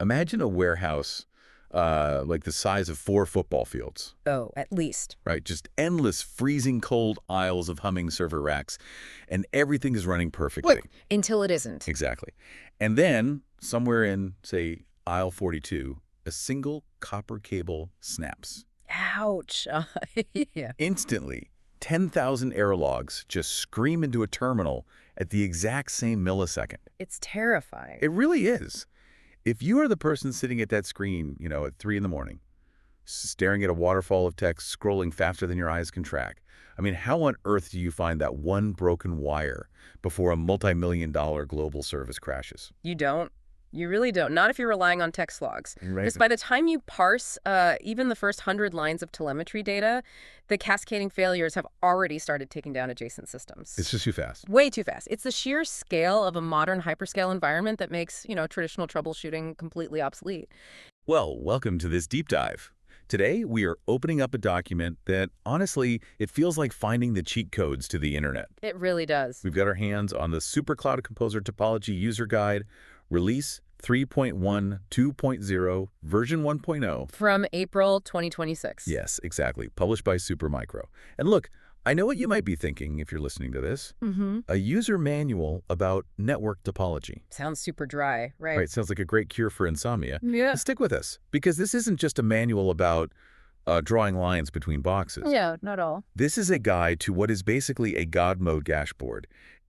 Imagine a warehouse like the size of 4 football fields. Oh, at least. Right, just endless freezing cold aisles of humming server racks, and everything is running perfectly. Look, until it isn't. Exactly. And then, somewhere in, say, aisle 42, a single copper cable snaps. Ouch. Yeah. Instantly, 10,000 error logs just scream into a terminal at the exact same millisecond. It's terrifying. It really is. If you are the person sitting at that screen, at 3 in the morning, staring at a waterfall of text scrolling faster than your eyes can track, I mean, how on earth do you find that one broken wire before a multi-million-dollar global service crashes? You don't. You really don't. Not if you're relying on text logs. Right. Because by the time you parse even the first 100 lines of telemetry data, the cascading failures have already started taking down adjacent systems. It's just too fast. Way too fast. It's the sheer scale of a modern hyperscale environment that makes, traditional troubleshooting completely obsolete. Well, welcome to this deep dive. Today, we are opening up a document that, honestly, it feels like finding the cheat codes to the internet. It really does. We've got our hands on the SuperCloud Composer Topology User Guide, Release 3.1 2.0, version 1.0. From April 2026. Yes, exactly. Published by Supermicro. And look, I know what you might be thinking if you're listening to this. A user manual about network topology. Sounds super dry, right? Right, sounds like a great cure for insomnia. Yeah. Stick with us, because this isn't just a manual about drawing lines between boxes. Yeah, not all. This is a guide to what is basically a God mode dashboard.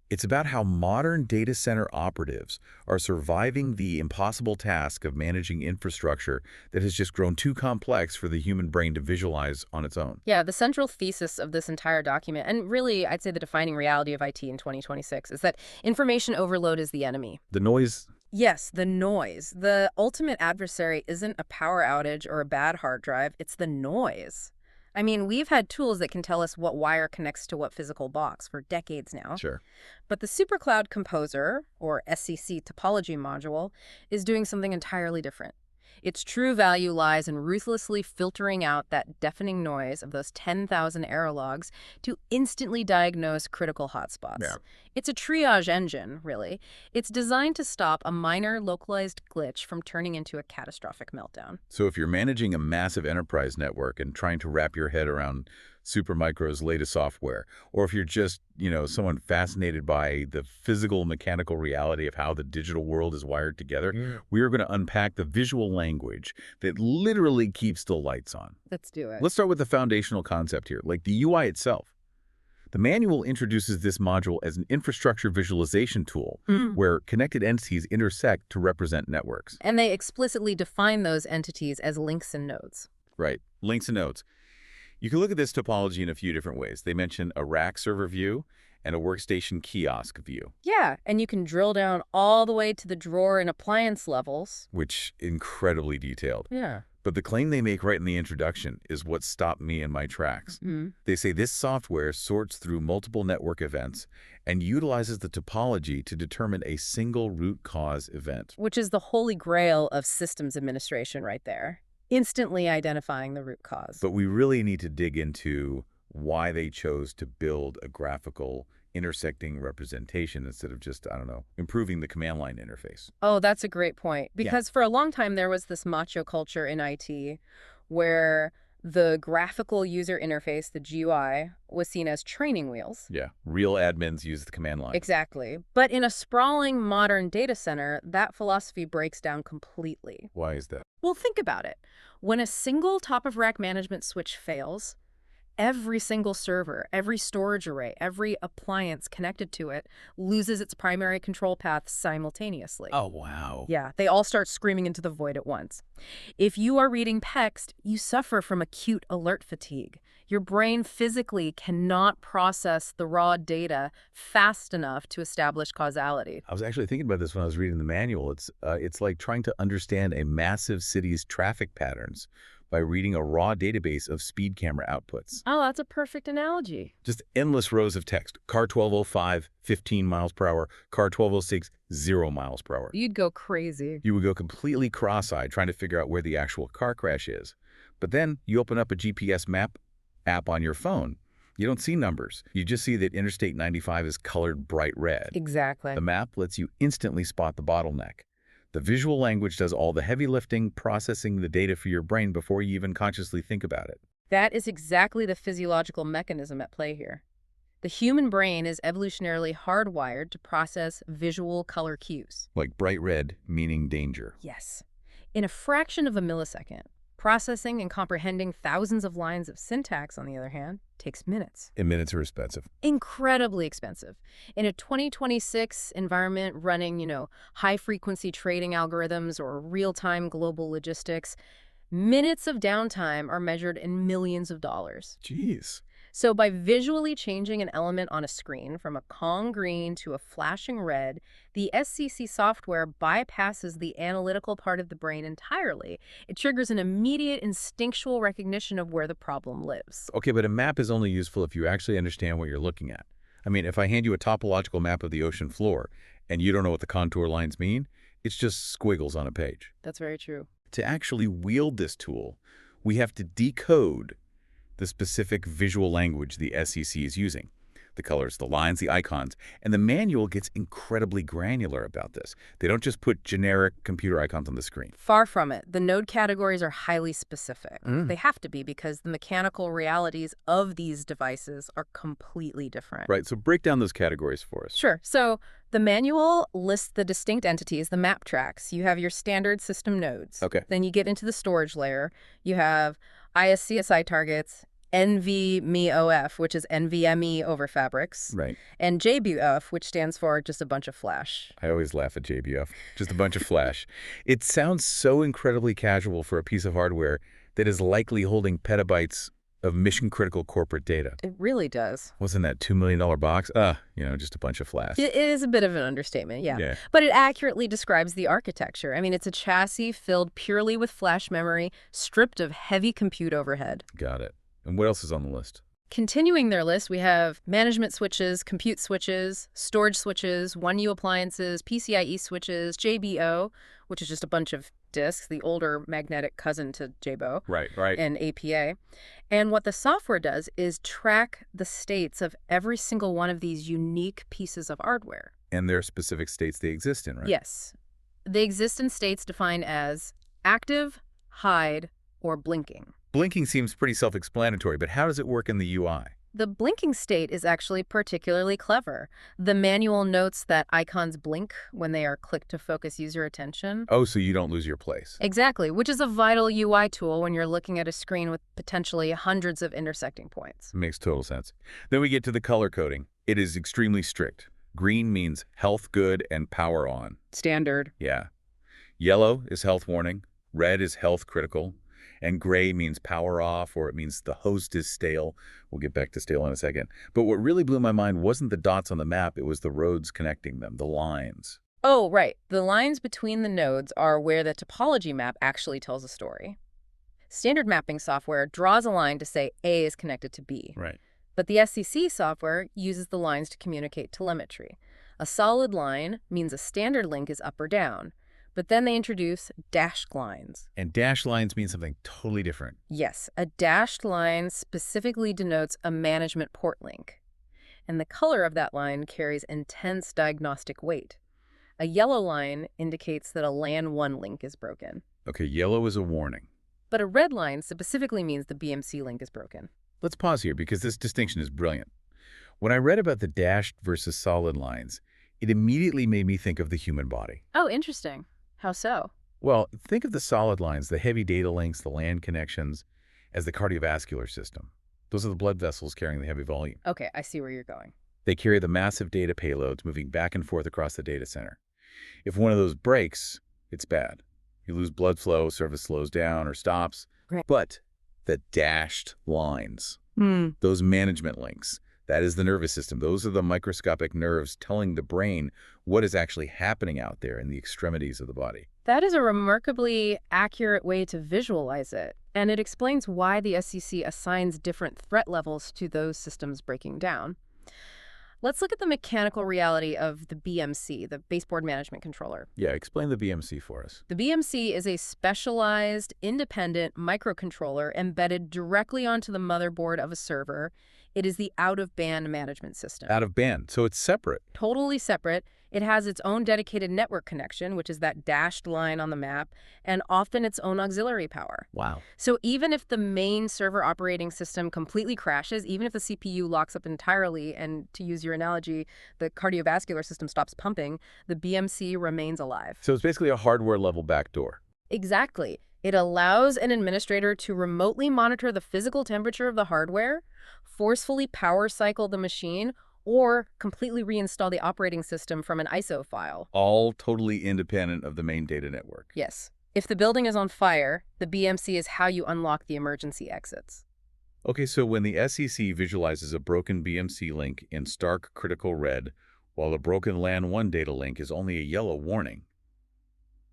It's about how modern data center operatives are surviving the impossible task of managing infrastructure that has just grown too complex for the human brain to visualize on its own. Yeah, the central thesis of this entire document, and really, I'd say the defining reality of IT in 2026, is that information overload is the enemy. The noise. Yes, the noise. The ultimate adversary isn't a power outage or a bad hard drive, it's the noise. I mean, we've had tools that can tell us what wire connects to what physical box for decades now. Sure. But the SuperCloud Composer, or SCC topology module, is doing something entirely different. Its true value lies in ruthlessly filtering out that deafening noise of those 10,000 error logs to instantly diagnose critical hotspots. Yeah. It's a triage engine, really. It's designed to stop a minor localized glitch from turning into a catastrophic meltdown. So if you're managing a massive enterprise network and trying to wrap your head around Supermicro's latest software, or if you're just, someone fascinated by the physical mechanical reality of how the digital world is wired together, we are going to unpack the visual language that literally keeps the lights on. Let's do it. Let's start with the foundational concept here, like the UI itself. The manual introduces this module as an infrastructure visualization tool where connected entities intersect to represent networks. And they explicitly define those entities as links and nodes. Right, links and nodes. You can look at this topology in a few different ways. They mention a rack server view and a workstation kiosk view. Yeah, and you can drill down all the way to the drawer and appliance levels. Which incredibly detailed. Yeah. But the claim they make right in the introduction is what stopped me in my tracks. They say this software sorts through multiple network events and utilizes the topology to determine a single root cause event. Which is the holy grail of systems administration right there. Instantly identifying the root cause. But we really need to dig into why they chose to build a graphical intersecting representation instead of just, improving the command line interface. Oh, that's a great point. Because for a long time, there was this macho culture in IT where the graphical user interface, the GUI, was seen as training wheels. Yeah, real admins use the command line. Exactly. But in a sprawling modern data center, that philosophy breaks down completely. Why is that? Well, think about it. When a single top-of-rack management switch fails, every single server, every storage array, every appliance connected to it loses its primary control path simultaneously. Oh, wow. Yeah, they all start screaming into the void at once. If you are reading text, you suffer from acute alert fatigue. Your brain physically cannot process the raw data fast enough to establish causality. I was actually thinking about this when I was reading the manual. It's like trying to understand a massive city's traffic patterns by reading a raw database of speed camera outputs. Oh, that's a perfect analogy. Just endless rows of text. Car 1205, 15 miles per hour. Car 1206, 0 miles per hour. You'd go crazy. You would go completely cross-eyed trying to figure out where the actual car crash is. But then you open up a GPS map app on your phone. You don't see numbers. You just see that Interstate 95 is colored bright red. Exactly. The map lets you instantly spot the bottleneck. The visual language does all the heavy lifting, processing the data for your brain before you even consciously think about it. That is exactly the physiological mechanism at play here. The human brain is evolutionarily hardwired to process visual color cues. Like bright red, meaning danger. Yes. In a fraction of a millisecond. Processing and comprehending thousands of lines of syntax, on the other hand, takes minutes. And minutes are expensive. Incredibly expensive. In a 2026 environment running, high-frequency trading algorithms or real-time global logistics, minutes of downtime are measured in millions of dollars. Jeez. So by visually changing an element on a screen from a calm green to a flashing red, the SCC software bypasses the analytical part of the brain entirely. It triggers an immediate instinctual recognition of where the problem lives. Okay, but a map is only useful if you actually understand what you're looking at. I mean, if I hand you a topological map of the ocean floor and you don't know what the contour lines mean, it's just squiggles on a page. That's very true. To actually wield this tool, we have to decode the specific visual language the SCC is using. The colors, the lines, the icons, and the manual gets incredibly granular about this. They don't just put generic computer icons on the screen. Far from it. The node categories are highly specific. They have to be because the mechanical realities of these devices are completely different. Right, so break down those categories for us. Sure. So the manual lists the distinct entities, the map tracks. You have your standard system nodes. Okay. Then you get into the storage layer. You have ISCSI targets, NVMe, which is NVMe over fabrics, Right. and JBOF, which stands for just a bunch of flash. I always laugh at JBF. Just a bunch of flash. It sounds so incredibly casual for a piece of hardware that is likely holding petabytes of mission-critical corporate data. It really does. Wasn't that $2 million box? Just a bunch of flash. It is a bit of an understatement, yeah. Yeah. But it accurately describes the architecture. I mean, it's a chassis filled purely with flash memory, stripped of heavy compute overhead. Got it. And what else is on the list? Continuing their list, we have management switches, compute switches, storage switches, 1U appliances, PCIe switches, JBO, which is just a bunch of disks, the older magnetic cousin to JBO, Right. and APA. And what the software does is track the states of every single one of these unique pieces of hardware. And there are specific states they exist in, right? Yes. They exist in states defined as active, hide, or blinking. Blinking seems pretty self-explanatory, but how does it work in the UI? The blinking state is actually particularly clever. The manual notes that icons blink when they are clicked to focus user attention. Oh, so you don't lose your place. Exactly, which is a vital UI tool when you're looking at a screen with potentially hundreds of intersecting points. Makes total sense. Then we get to the color coding. It is extremely strict. Green means health good and power on. Standard. Yeah. Yellow is health warning. Red is health critical. And gray means power off, or it means the host is stale. We'll get back to stale in a second. But what really blew my mind wasn't the dots on the map, it was the roads connecting them, the lines. Oh, right. The lines between the nodes are where the topology map actually tells a story. Standard mapping software draws a line to say A is connected to B. Right. But the SCC software uses the lines to communicate telemetry. A solid line means a standard link is up or down. But then they introduce dashed lines. And dashed lines mean something totally different. Yes, a dashed line specifically denotes a management port link. And the color of that line carries intense diagnostic weight. A yellow line indicates that a LAN 1 link is broken. Okay, yellow is a warning. But a red line specifically means the BMC link is broken. Let's pause here because this distinction is brilliant. When I read about the dashed versus solid lines, it immediately made me think of the human body. Oh, interesting. How so? Well, think of the solid lines, the heavy data links, the LAN connections, as the cardiovascular system. Those are the blood vessels carrying the heavy volume. Okay, I see where you're going. They carry the massive data payloads moving back and forth across the data center. If one of those breaks, it's bad. You lose blood flow, service slows down or stops. Right. But the dashed lines, those management links, that is the nervous system. Those are the microscopic nerves telling the brain what is actually happening out there in the extremities of the body. That is a remarkably accurate way to visualize it, and it explains why the SCC assigns different threat levels to those systems breaking down. Let's look at the mechanical reality of the BMC, the baseboard management controller. Yeah, explain the BMC for us. The BMC is a specialized, independent microcontroller embedded directly onto the motherboard of a server. It is the out-of-band management system. Out of band, so it's separate. Totally separate. It has its own dedicated network connection, which is that dashed line on the map, and often its own auxiliary power. Wow. So even if the main server operating system completely crashes, even if the CPU locks up entirely, and to use your analogy, the cardiovascular system stops pumping, the BMC remains alive. So it's basically a hardware-level backdoor. Exactly. It allows an administrator to remotely monitor the physical temperature of the hardware, forcefully power cycle the machine, or completely reinstall the operating system from an ISO file. All totally independent of the main data network. Yes. If the building is on fire, the BMC is how you unlock the emergency exits. Okay, so when the SEC visualizes a broken BMC link in stark critical red, while a broken LAN 1 data link is only a yellow warning,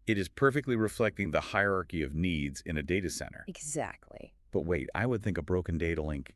it is perfectly reflecting the hierarchy of needs in a data center. Exactly. But wait, I would think a broken data link,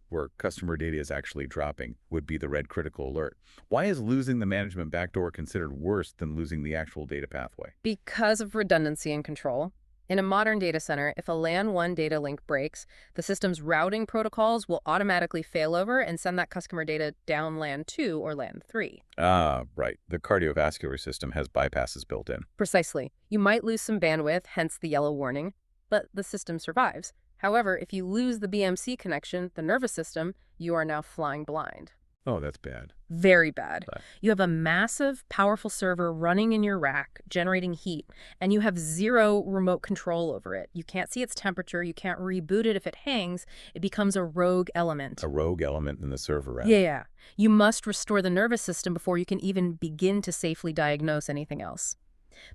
where customer data is actually dropping, would be the red critical alert. Why is losing the management backdoor considered worse than losing the actual data pathway? Because of redundancy and control. In a modern data center, if a LAN 1 data link breaks, the system's routing protocols will automatically fail over and send that customer data down LAN 2 or LAN 3. Ah, right. The cardiovascular system has bypasses built in. Precisely. You might lose some bandwidth, hence the yellow warning, but the system survives. However, if you lose the BMC connection, the nervous system, you are now flying blind. Oh, that's bad. Very bad. But You have a massive, powerful server running in your rack, generating heat, and you have zero remote control over it. You can't see its temperature. You can't reboot it if it hangs. It becomes a rogue element. a rogue element in the server rack. Yeah. You must restore the nervous system before you can even begin to safely diagnose anything else.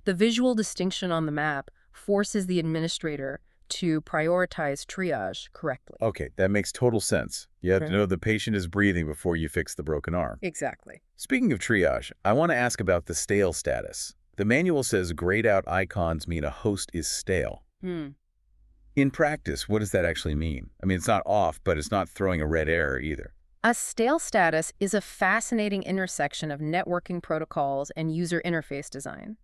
The visual distinction on the map forces the administrator to prioritize triage correctly. Okay, that makes total sense. You have to Okay. know the patient is breathing before you fix the broken arm. Exactly. Speaking of triage, I want to ask about the stale status. The manual says grayed out icons mean a host is stale. In practice, what does that actually mean? I mean, it's not off, but it's not throwing a red error either. A stale status is a fascinating intersection of networking protocols and user interface design.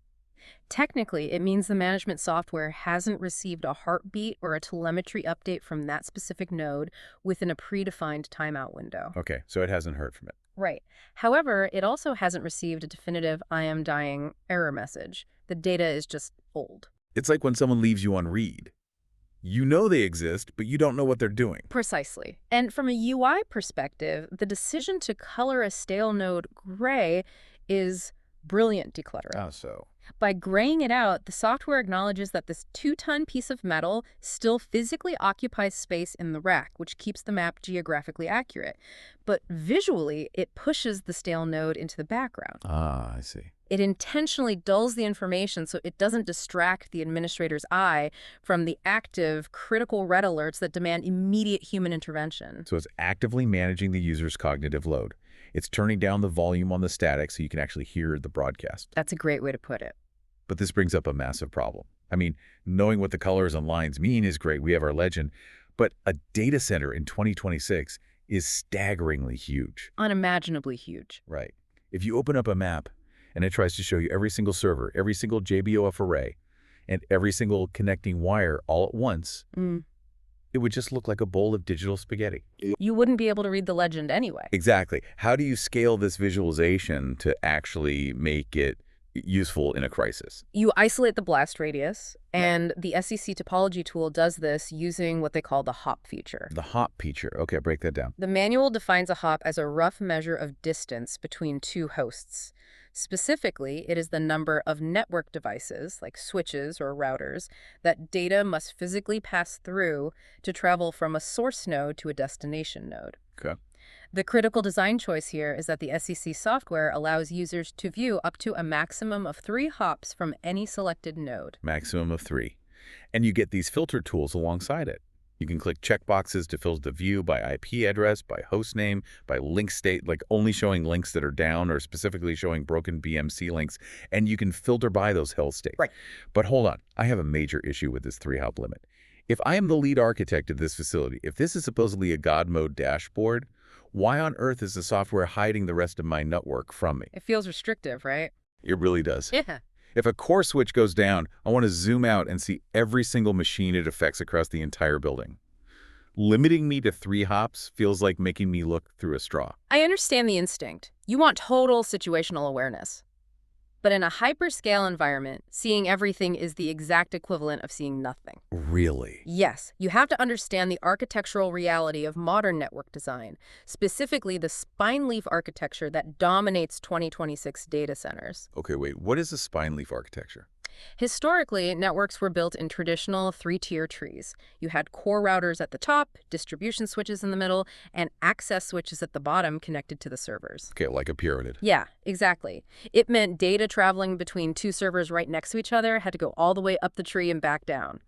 Technically, it means the management software hasn't received a heartbeat or a telemetry update from that specific node within a predefined timeout window. Okay, so it hasn't heard from it. Right. However, it also hasn't received a definitive "I am dying" error message. The data is just old. It's like when someone leaves you on read. You know they exist, but you don't know what they're doing. Precisely. And from a UI perspective, the decision to color a stale node gray is brilliant decluttering. How so? By graying it out, the software acknowledges that this 2-ton piece of metal still physically occupies space in the rack, which keeps the map geographically accurate. But visually, it pushes the stale node into the background. Ah, I see. It intentionally dulls the information so it doesn't distract the administrator's eye from the active, critical red alerts that demand immediate human intervention. So it's actively managing the user's cognitive load. It's turning down the volume on the static so you can actually hear the broadcast. That's a great way to put it. But this brings up a massive problem. I mean, knowing what the colors and lines mean is great. We have our legend. But a data center in 2026 is staggeringly huge. Unimaginably huge. Right. If you open up a map and it tries to show you every single server, every single JBOF array, and every single connecting wire all at once, it would just look like a bowl of digital spaghetti. You wouldn't be able to read the legend anyway. Exactly. How do you scale this visualization to actually make it useful in a crisis? You isolate the blast radius, and the SEC topology tool does this using what they call the hop feature. The hop feature. Okay, break that down. The manual defines a hop as a rough measure of distance between two hosts. Specifically, it is the number of network devices, like switches or routers, that data must physically pass through to travel from a source node to a destination node. Okay. The critical design choice here is that the SEC software allows users to view up to a maximum of 3 hops from any selected node. Maximum of 3. And you get these filter tools alongside it. You can click checkboxes to filter the view by IP address, by host name, by link state, like only showing links that are down or specifically showing broken BMC links, and you can filter by those health states. Right. But hold on, I have a major issue with this 3-hop limit. If I am the lead architect of this facility, if this is supposedly a God mode dashboard, why on earth is the software hiding the rest of my network from me? It feels restrictive, right? It really does. Yeah. If a core switch goes down, I want to zoom out and see every single machine it affects across the entire building. Limiting me to 3 hops feels like making me look through a straw. I understand the instinct. You want total situational awareness. But in a hyperscale environment, seeing everything is the exact equivalent of seeing nothing. Really? Yes, you have to understand the architectural reality of modern network design, specifically the spine leaf architecture that dominates 2026 data centers. Okay, wait, what is a spine leaf architecture? Historically, networks were built in traditional three-tier trees. You had core routers at the top, distribution switches in the middle, and access switches at the bottom connected to the servers. Okay, like a pyramid. Yeah, exactly. It meant data traveling between two servers right next to each other had to go all the way up the tree and back down.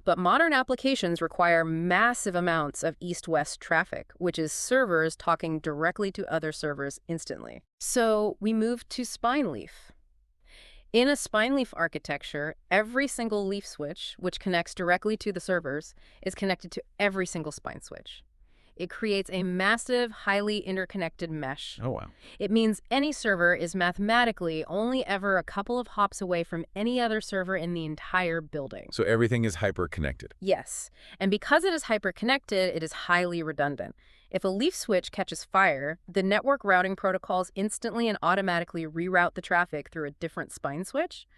But modern applications require massive amounts of east-west traffic, which is servers talking directly to other servers instantly. So we moved to spine leaf. In a spine leaf architecture, every single leaf switch, which connects directly to the servers, is connected to every single spine switch. It creates a massive, highly interconnected mesh. Oh, wow. It means any server is mathematically only ever a couple of hops away from any other server in the entire building. So everything is hyper-connected. Yes, and because it is hyper-connected, it is highly redundant. If a leaf switch catches fire, the network routing protocols instantly and automatically reroute the traffic through a different spine switch.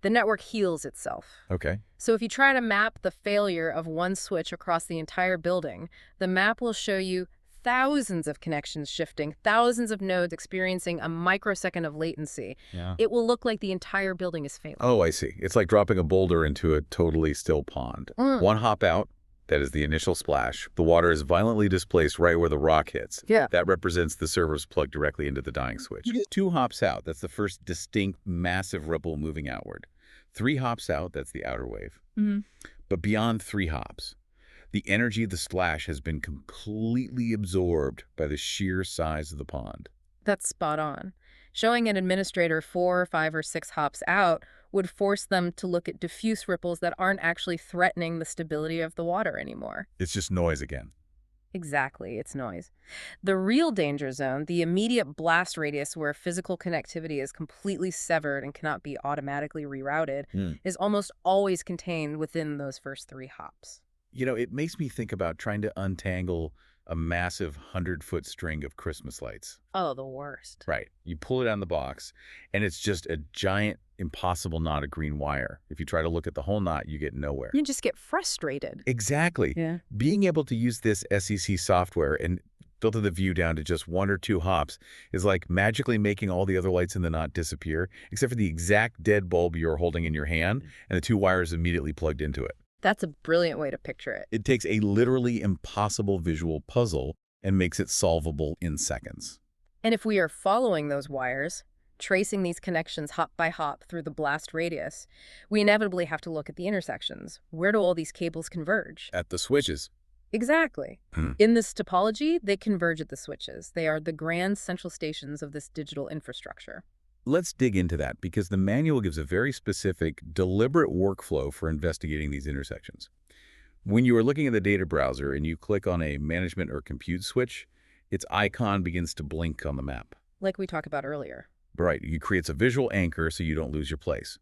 The network heals itself. Okay. So if you try to map the failure of one switch across the entire building, the map will show you thousands of connections shifting, thousands of nodes experiencing a microsecond of latency. Yeah. It will look like the entire building is failing. Oh, I see. It's like dropping a boulder into a totally still pond. One hop out, that is the initial splash. The water is violently displaced right where the rock hits. Yeah. That represents the servers plugged directly into the dying switch. 2 hops out, that's the first distinct massive ripple moving outward. 3 hops out, that's the outer wave. But beyond 3 hops, the energy of the splash has been completely absorbed by the sheer size of the pond. That's spot on. Showing an administrator 4, 5, or 6 hops out would force them to look at diffuse ripples that aren't actually threatening the stability of the water anymore. It's just noise again. Exactly, it's noise. The real danger zone, the immediate blast radius where physical connectivity is completely severed and cannot be automatically rerouted, is almost always contained within those first 3 hops. You know, it makes me think about trying to untangle a massive 100-foot string of Christmas lights. Oh, the worst. Right. You pull it out of the box, and it's just a giant, impossible knot of green wire. If you try to look at the whole knot, you get nowhere. You just get frustrated. Exactly. Yeah. Being able to use this SEC software and filter the view down to just 1 or 2 hops is like magically making all the other lights in the knot disappear, except for the exact dead bulb you're holding in your hand, and the 2 wires immediately plugged into it. That's a brilliant way to picture it. It takes a literally impossible visual puzzle and makes it solvable in seconds. And if we are following those wires, tracing these connections hop by hop through the blast radius, we inevitably have to look at the intersections. Where do all these cables converge? At the switches. Exactly. In this topology, they converge at the switches. They are the grand central stations of this digital infrastructure. Let's dig into that because the manual gives a very specific, deliberate workflow for investigating these intersections. When you are looking at the data browser and you click on a management or compute switch, its icon begins to blink on the map. Like we talked about earlier. Right, it creates a visual anchor so you don't lose your place.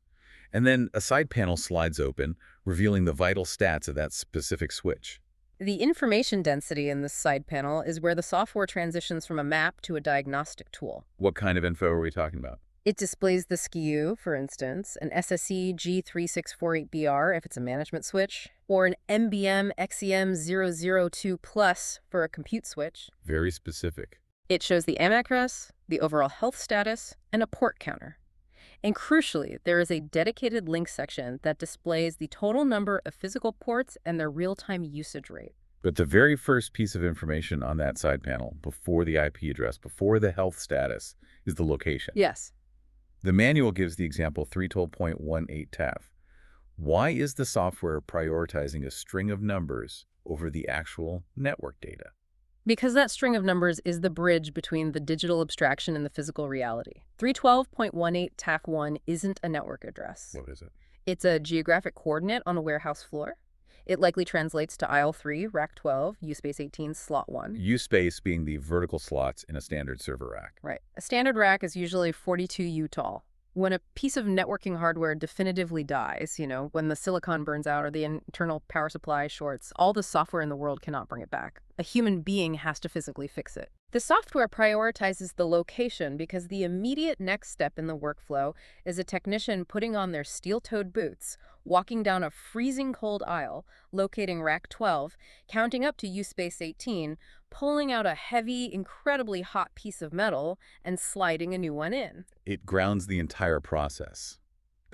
And then a side panel slides open, revealing the vital stats of that specific switch. The information density in this side panel is where the software transitions from a map to a diagnostic tool. What kind of info are we talking about? It displays the SKU, for instance, an SSE G3648BR if it's a management switch, or an MBM XEM002 Plus for a compute switch. Very specific. It shows the MAC address, the overall health status, and a port counter. And crucially, there is a dedicated link section that displays the total number of physical ports and their real-time usage rate. But the very first piece of information on that side panel, before the IP address, before the health status, is the location. Yes. The manual gives the example 312.18 TAF. Why is the software prioritizing a string of numbers over the actual network data? Because that string of numbers is the bridge between the digital abstraction and the physical reality. 312.18 TAF1 isn't a network address. What is it? It's a geographic coordinate on a warehouse floor. It likely translates to aisle 3, rack 12, U-space 18, slot 1. U-space being the vertical slots in a standard server rack. Right. A standard rack is usually 42 U tall. When a piece of networking hardware definitively dies, when the silicon burns out or the internal power supply shorts, all the software in the world cannot bring it back. A human being has to physically fix it. The software prioritizes the location because the immediate next step in the workflow is a technician putting on their steel-toed boots, walking down a freezing cold aisle, locating rack 12, counting up to U-space 18, pulling out a heavy, incredibly hot piece of metal, and sliding a new one in. It grounds the entire process.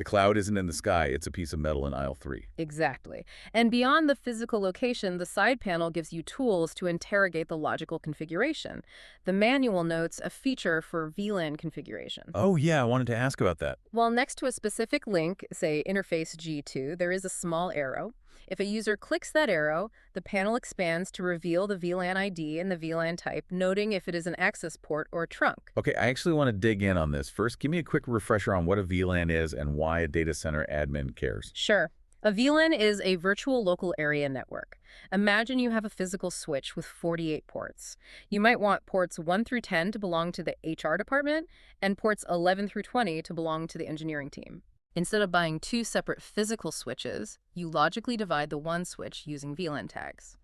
The cloud isn't in the sky, it's a piece of metal in aisle 3. Exactly. And beyond the physical location, the side panel gives you tools to interrogate the logical configuration. The manual notes a feature for VLAN configuration. Oh yeah, I wanted to ask about that. While next to a specific link, say interface G2, there is a small arrow. If a user clicks that arrow, the panel expands to reveal the VLAN ID and the VLAN type, noting if it is an access port or trunk. Okay, I actually want to dig in on this. First, give me a quick refresher on what a VLAN is and why a data center admin cares. Sure. A VLAN is a virtual local area network. Imagine you have a physical switch with 48 ports. You might want ports 1 through 10 to belong to the HR department and ports 11 through 20 to belong to the engineering team. Instead of buying two separate physical switches, you logically divide the one switch using VLAN tags.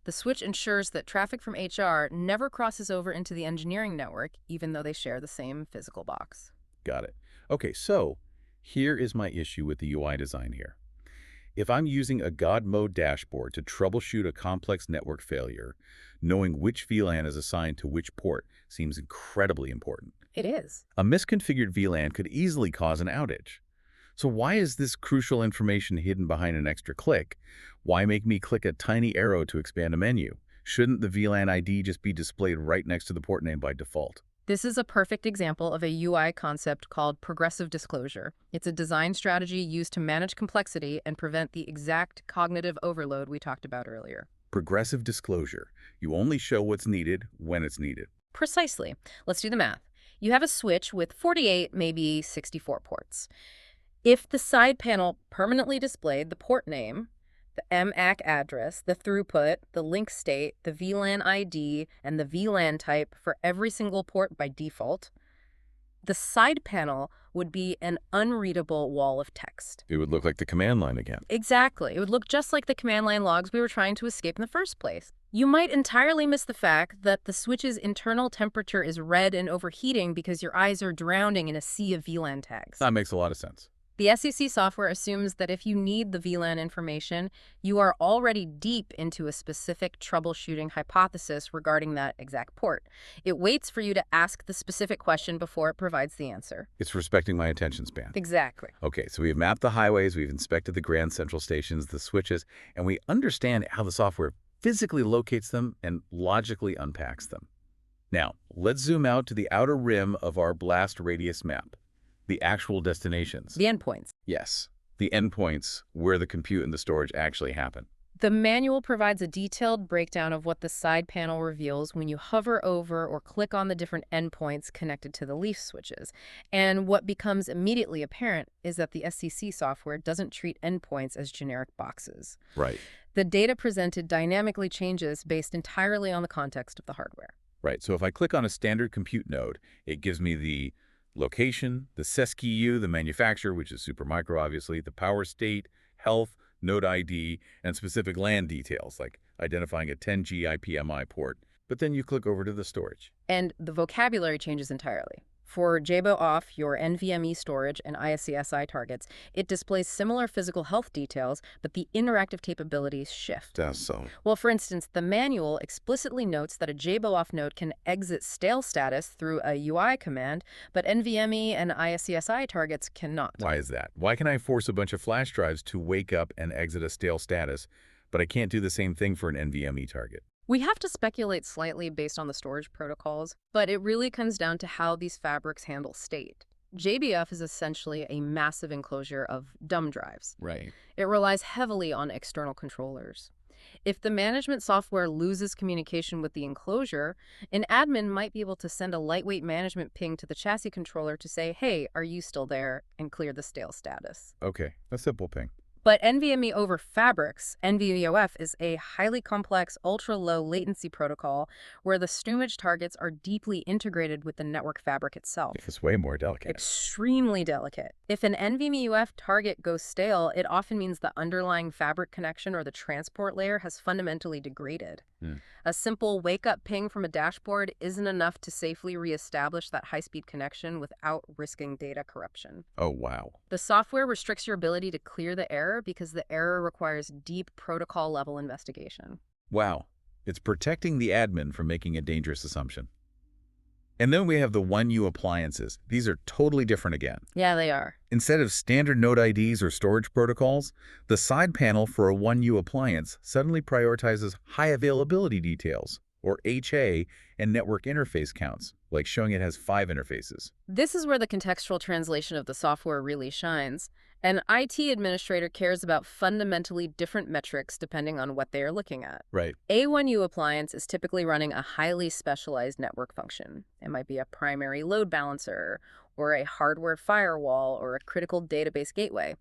The switch ensures that traffic from HR never crosses over into the engineering network, even though they share the same physical box. Got it. Okay, so here is my issue with the UI design here. If I'm using a God mode dashboard to troubleshoot a complex network failure, knowing which VLAN is assigned to which port seems incredibly important. It is. A misconfigured VLAN could easily cause an outage. So why is this crucial information hidden behind an extra click? Why make me click a tiny arrow to expand a menu? Shouldn't the VLAN ID just be displayed right next to the port name by default? This is a perfect example of a UI concept called progressive disclosure. It's a design strategy used to manage complexity and prevent the exact cognitive overload we talked about earlier. Progressive disclosure. You only show what's needed when it's needed. Precisely. Let's do the math. You have a switch with 48, maybe 64 ports. If the side panel permanently displayed the port name, the MAC address, the throughput, the link state, the VLAN ID, and the VLAN type for every single port by default, the side panel would be an unreadable wall of text. It would look like the command line again. Exactly. It would look just like the command line logs we were trying to escape in the first place. You might entirely miss the fact that the switch's internal temperature is red and overheating because your eyes are drowning in a sea of VLAN tags. That makes a lot of sense. The SEC software assumes that if you need the VLAN information, you are already deep into a specific troubleshooting hypothesis regarding that exact port. It waits for you to ask the specific question before it provides the answer. It's respecting my attention span. Exactly. Okay, so we've mapped the highways, we've inspected the grand central stations, the switches, and we understand how the software physically locates them and logically unpacks them. Now, let's zoom out to the outer rim of our blast radius map. The actual destinations. The endpoints. Yes, the endpoints where the compute and the storage actually happen. The manual provides a detailed breakdown of what the side panel reveals when you hover over or click on the different endpoints connected to the leaf switches. And what becomes immediately apparent is that the SEC software doesn't treat endpoints as generic boxes. Right. The data presented dynamically changes based entirely on the context of the hardware. Right, so if I click on a standard compute node, it gives me the location, the SESKEU, the manufacturer, which is Supermicro, obviously, the power state, health, node ID, and specific LAN details, like identifying a 10G IPMI port. But then you click over to the storage. And the vocabulary changes entirely. For JBOF, your NVMe storage and ISCSI targets, it displays similar physical health details, but the interactive capabilities shift. That's so. Well, for instance, the manual explicitly notes that a JBOF node can exit stale status through a UI command, but NVMe and ISCSI targets cannot. Why is that? Why can I force a bunch of flash drives to wake up and exit a stale status, but I can't do the same thing for an NVMe target? We have to speculate slightly based on the storage protocols, but it really comes down to how these fabrics handle state. JBOF is essentially a massive enclosure of dumb drives. Right. It relies heavily on external controllers. If the management software loses communication with the enclosure, an admin might be able to send a lightweight management ping to the chassis controller to say, hey, are you still there, and clear the stale status. Okay, a simple ping. But NVMe over fabrics, NVMeOF, is a highly complex, ultra-low latency protocol where the stoomage targets are deeply integrated with the network fabric itself. It's way more delicate. Extremely delicate. If an NVMeUF target goes stale, it often means the underlying fabric connection or the transport layer has fundamentally degraded. A simple wake-up ping from a dashboard isn't enough to safely reestablish that high-speed connection without risking data corruption. Oh, wow. The software restricts your ability to clear the error because the error requires deep protocol-level investigation. Wow. It's protecting the admin from making a dangerous assumption. And then we have the 1U appliances. These are totally different again. Yeah, they are. Instead of standard node IDs or storage protocols, the side panel for a 1U appliance suddenly prioritizes high availability details, or HA, and network interface counts, like showing it has 5 interfaces. This is where the contextual translation of the software really shines. An IT administrator cares about fundamentally different metrics depending on what they are looking at. Right. A 1U appliance is typically running a highly specialized network function. It might be a primary load balancer, or a hardware firewall, or a critical database gateway.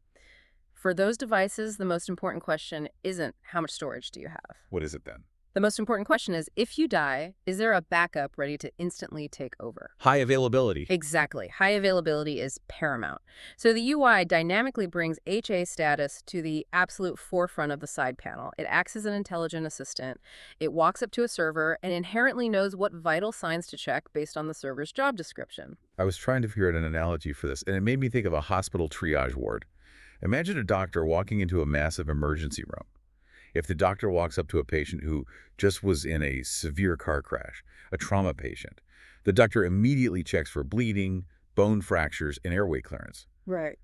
For those devices, the most important question isn't how much storage do you have? What is it then? The most important question is, if you die, is there a backup ready to instantly take over? High availability. Exactly. High availability is paramount. So the UI dynamically brings HA status to the absolute forefront of the side panel. It acts as an intelligent assistant. It walks up to a server and inherently knows what vital signs to check based on the server's job description. I was trying to figure out an analogy for this, and it made me think of a hospital triage ward. Imagine a doctor walking into a massive emergency room. If the doctor walks up to a patient who just was in a severe car crash, a trauma patient, the doctor immediately checks for bleeding, bone fractures, and airway clearance. Right.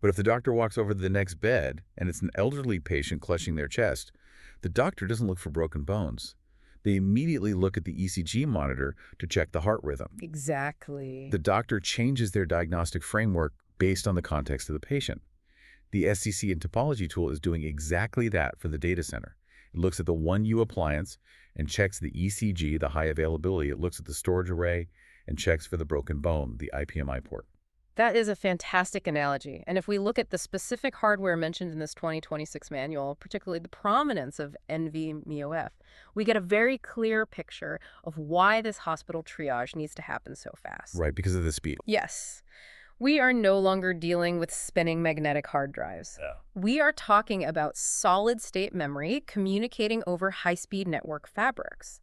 But if the doctor walks over to the next bed and it's an elderly patient clutching their chest, the doctor doesn't look for broken bones. They immediately look at the ECG monitor to check the heart rhythm. Exactly. The doctor changes their diagnostic framework based on the context of the patient. The SCC and Topology tool is doing exactly that for the data center. It looks at the 1U appliance and checks the ECG, the high availability. It looks at the storage array and checks for the broken bone, the IPMI port. That is a fantastic analogy. And if we look at the specific hardware mentioned in this 2026 manual, particularly the prominence of NVMeOF, we get a very clear picture of why this hospital triage needs to happen so fast. Right, because of the speed. Yes. We are no longer dealing with spinning magnetic hard drives. Yeah. We are talking about solid-state memory communicating over high-speed network fabrics.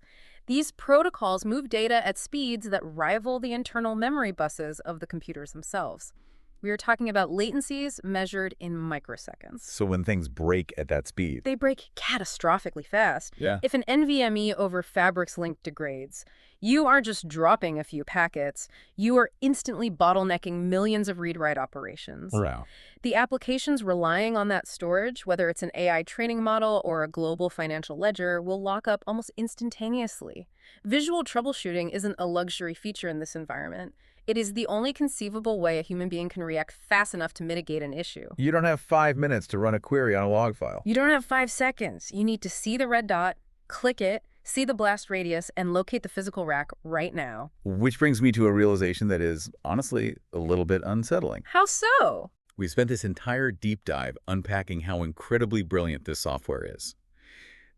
These protocols move data at speeds that rival the internal memory buses of the computers themselves. We are talking about latencies measured in microseconds. So when things break at that speed. They break catastrophically fast. Yeah. If an NVMe over fabrics link degrades, you are just dropping a few packets. You are instantly bottlenecking millions of read-write operations. Wow. The applications relying on that storage, whether it's an AI training model or a global financial ledger, will lock up almost instantaneously. Visual troubleshooting isn't a luxury feature in this environment. It is the only conceivable way a human being can react fast enough to mitigate an issue. You don't have 5 minutes to run a query on a log file. You don't have 5 seconds. You need to see the red dot, click it, see the blast radius, and locate the physical rack right now. Which brings me to a realization that is, honestly, a little bit unsettling. How so? We spent this entire deep dive unpacking how incredibly brilliant this software is.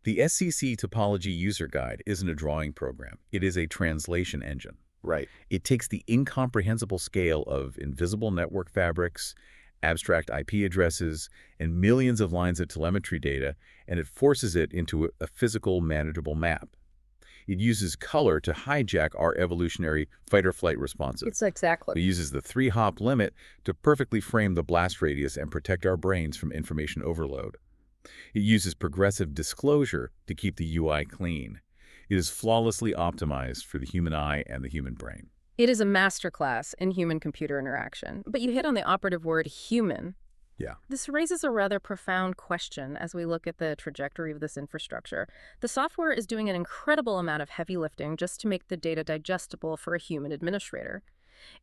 The SCC Topology User Guide isn't a drawing program. It is a translation engine. Right. It takes the incomprehensible scale of invisible network fabrics, abstract IP addresses, and millions of lines of telemetry data, and it forces it into a physical, manageable map. It uses color to hijack our evolutionary fight-or-flight responses. It's exactly. It uses the 3-hop limit to perfectly frame the blast radius and protect our brains from information overload. It uses progressive disclosure to keep the UI clean. It is flawlessly optimized for the human eye and the human brain. It is a masterclass in human-computer interaction. But you hit on the operative word, human. Yeah. This raises a rather profound question as we look at the trajectory of this infrastructure. The software is doing an incredible amount of heavy lifting just to make the data digestible for a human administrator.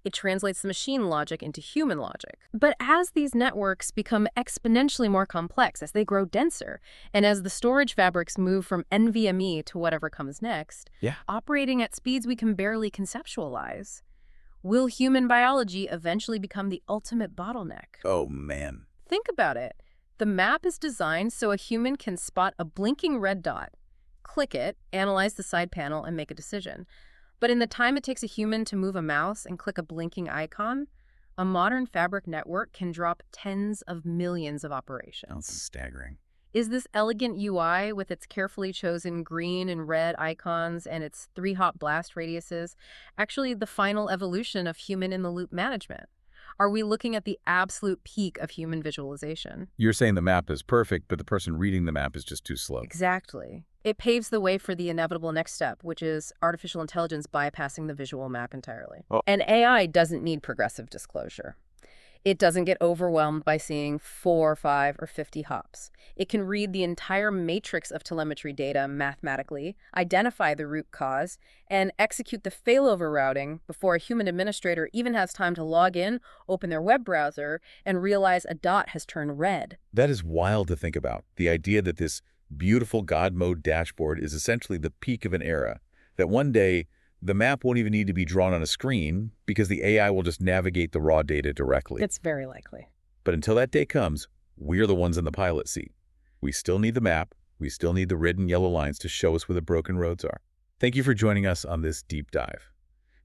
It translates the machine logic into human logic. But as these networks become exponentially more complex, as they grow denser, and as the storage fabrics move from NVMe to whatever comes next, operating at speeds we can barely conceptualize, will human biology eventually become the ultimate bottleneck? Oh, man. Think about it. The map is designed so a human can spot a blinking red dot, click it, analyze the side panel, and make a decision. But in the time it takes a human to move a mouse and click a blinking icon, a modern fabric network can drop tens of millions of operations. That's staggering. Is this elegant UI with its carefully chosen green and red icons and its 3-hop blast radiuses actually the final evolution of human-in-the-loop management? Are we looking at the absolute peak of human visualization? You're saying the map is perfect, but the person reading the map is just too slow. Exactly. It paves the way for the inevitable next step, which is artificial intelligence bypassing the visual map entirely. Oh. And AI doesn't need progressive disclosure. It doesn't get overwhelmed by seeing 4, 5, or 50 hops. It can read the entire matrix of telemetry data mathematically, identify the root cause, and execute the failover routing before a human administrator even has time to log in, open their web browser, and realize a dot has turned red. That is wild to think about. The idea that this beautiful God mode dashboard is essentially the peak of an era, that one day the map won't even need to be drawn on a screen because the AI will just navigate the raw data directly. It's very likely. But until that day comes, we're the ones in the pilot seat. We still need the map. We still need the red and yellow lines to show us where the broken roads are. Thank you for joining us on this deep dive.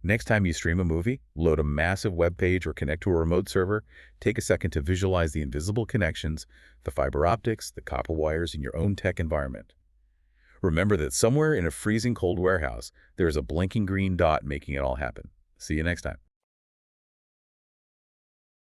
Next time you stream a movie, load a massive web page, or connect to a remote server, take a second to visualize the invisible connections, the fiber optics, the copper wires in your own tech environment. Remember that somewhere in a freezing cold warehouse, there is a blinking green dot making it all happen. See you next time.